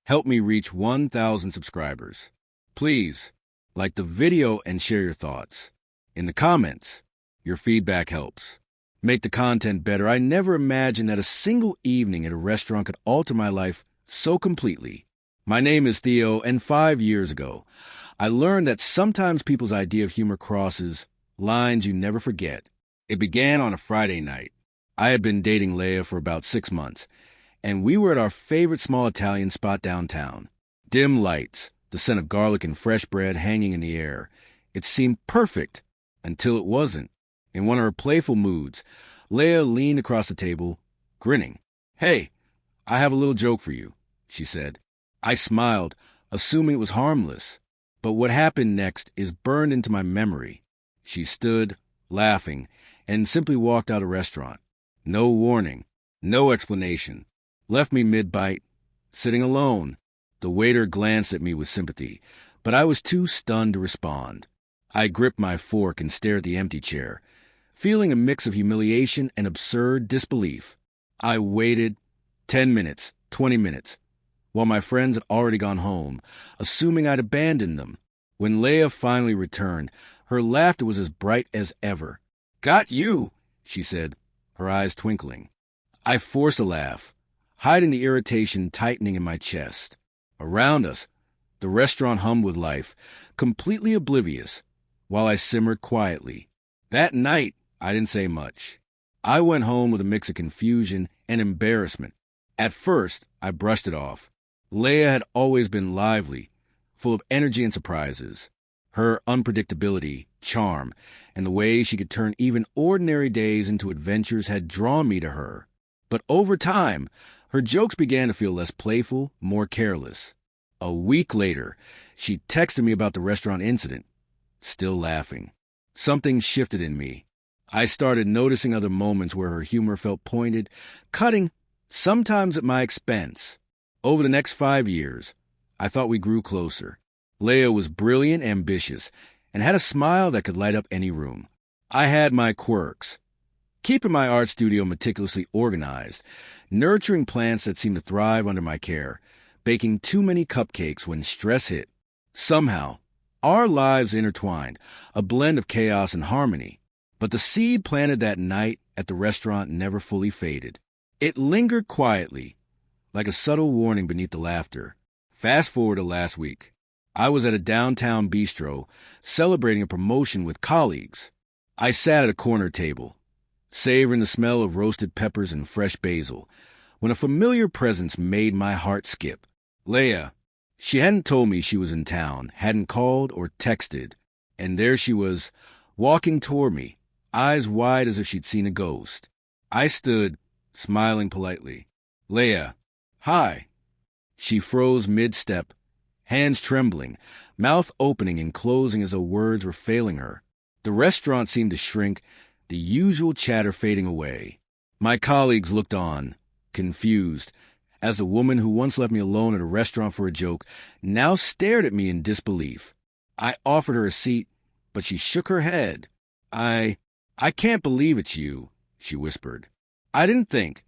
help me reach 1,000 subscribers. Please, like the video and share your thoughts. In the comments, your feedback helps. Make the content better. I never imagined that a single evening at a restaurant could alter my life so completely. My name is Theo, and 5 years ago, I learned that sometimes people's idea of humor crosses lines you never forget. It began on a Friday night. I had been dating Leia for about 6 months, and we were at our favorite small Italian spot downtown. Dim lights, the scent of garlic and fresh bread hanging in the air. It seemed perfect until it wasn't. In one of her playful moods, Leia leaned across the table, grinning. "Hey, I have a little joke for you," she said. I smiled, assuming it was harmless. But what happened next is burned into my memory. She stood, laughing, and simply walked out of the restaurant. No warning, no explanation. Left me mid-bite, sitting alone. The waiter glanced at me with sympathy, but I was too stunned to respond. I gripped my fork and stared at the empty chair, feeling a mix of humiliation and absurd disbelief. I waited 10 minutes, 20 minutes, while my friends had already gone home, assuming I'd abandoned them. When Leia finally returned, her laughter was as bright as ever. "Got you," she said, her eyes twinkling. I forced a laugh, hiding the irritation tightening in my chest. Around us, the restaurant hummed with life, completely oblivious, while I simmered quietly. That night, I didn't say much. I went home with a mix of confusion and embarrassment. At first, I brushed it off. Leia had always been lively, full of energy and surprises. Her unpredictability, charm, and the way she could turn even ordinary days into adventures had drawn me to her. But over time, her jokes began to feel less playful, more careless. A week later, she texted me about the restaurant incident, still laughing. Something shifted in me. I started noticing other moments where her humor felt pointed, cutting, sometimes at my expense. Over the next 5 years, I thought we grew closer. Leia was brilliant, ambitious, and had a smile that could light up any room. I had my quirks, keeping my art studio meticulously organized, nurturing plants that seemed to thrive under my care, baking too many cupcakes when stress hit. Somehow, our lives intertwined, a blend of chaos and harmony. But the seed planted that night at the restaurant never fully faded. It lingered quietly, like a subtle warning beneath the laughter. Fast forward to last week. I was at a downtown bistro, celebrating a promotion with colleagues. I sat at a corner table, savoring the smell of roasted peppers and fresh basil, when a familiar presence made my heart skip. Leia. She hadn't told me she was in town, hadn't called or texted, and there she was, walking toward me, eyes wide as if she'd seen a ghost. I stood, smiling politely. "Leia, hi." She froze mid-step, hands trembling, mouth opening and closing as though words were failing her. The restaurant seemed to shrink, the usual chatter fading away. My colleagues looked on, confused, as the woman who once left me alone at a restaurant for a joke now stared at me in disbelief. I offered her a seat, but she shook her head. I can't believe it's you," she whispered. "I didn't think."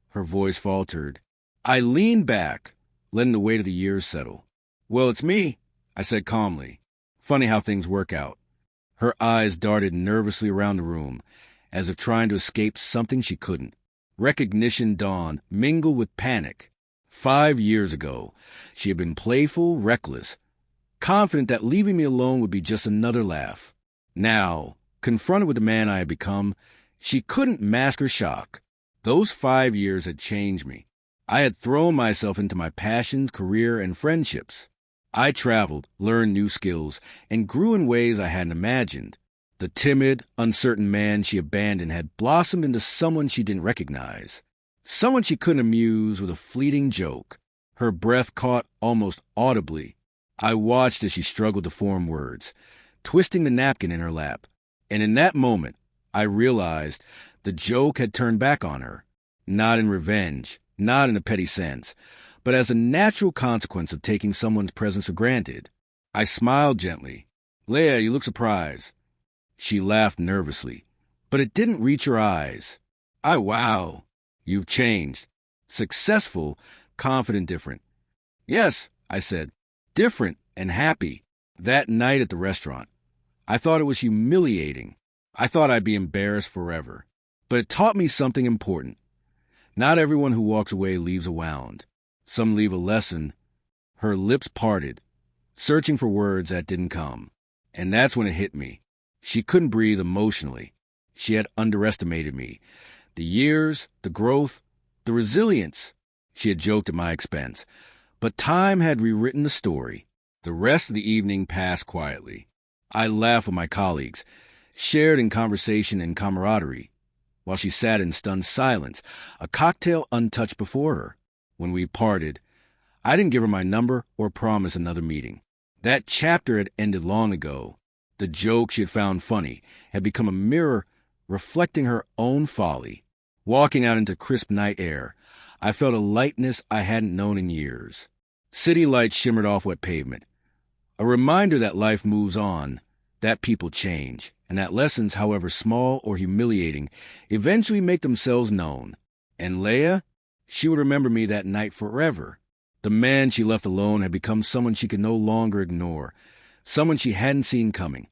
Her voice faltered. I leaned back, letting the weight of the years settle. "Well, it's me," I said calmly. Funny how things work out. Her eyes darted nervously around the room, as if trying to escape something she couldn't. Recognition dawned, mingled with panic. 5 years ago, she had been playful, reckless, confident that leaving me alone would be just another laugh. Now, confronted with the man I had become, she couldn't mask her shock. Those 5 years had changed me. I had thrown myself into my passions, career, and friendships. I traveled, learned new skills, and grew in ways I hadn't imagined. The timid, uncertain man she abandoned had blossomed into someone she didn't recognize. Someone she couldn't amuse with a fleeting joke. Her breath caught almost audibly. I watched as she struggled to form words, twisting the napkin in her lap. And in that moment, I realized the joke had turned back on her. Not in revenge, not in a petty sense, but as a natural consequence of taking someone's presence for granted. I smiled gently. "Leia, you look surprised." She laughed nervously, but it didn't reach her eyes. Wow, you've changed. Successful, confident, different. Yes, I said, different and happy. That night at the restaurant, I thought it was humiliating. I thought I'd be embarrassed forever. But it taught me something important. Not everyone who walks away leaves a wound. Some leave a lesson. Her lips parted, searching for words that didn't come. And that's when it hit me. She couldn't breathe emotionally. She had underestimated me. The years, the growth, the resilience. She had joked at my expense. But time had rewritten the story. The rest of the evening passed quietly. I laughed with my colleagues, shared in conversation and camaraderie, while she sat in stunned silence, a cocktail untouched before her. When we parted, I didn't give her my number or promise another meeting. That chapter had ended long ago. The joke she had found funny had become a mirror reflecting her own folly. Walking out into crisp night air, I felt a lightness I hadn't known in years. City lights shimmered off wet pavement. A reminder that life moves on, that people change, and that lessons, however small or humiliating, eventually make themselves known. And Leia, she would remember me that night forever. The man she left alone had become someone she could no longer ignore, someone she hadn't seen coming,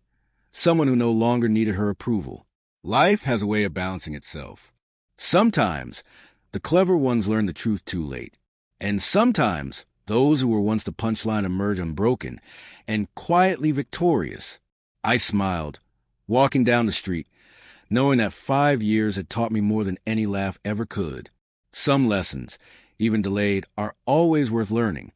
someone who no longer needed her approval. Life has a way of balancing itself. Sometimes, the clever ones learn the truth too late. And sometimes, those who were once the punchline emerge unbroken and quietly victorious. I smiled, walking down the street, knowing that 5 years had taught me more than any laugh ever could. Some lessons, even delayed, are always worth learning.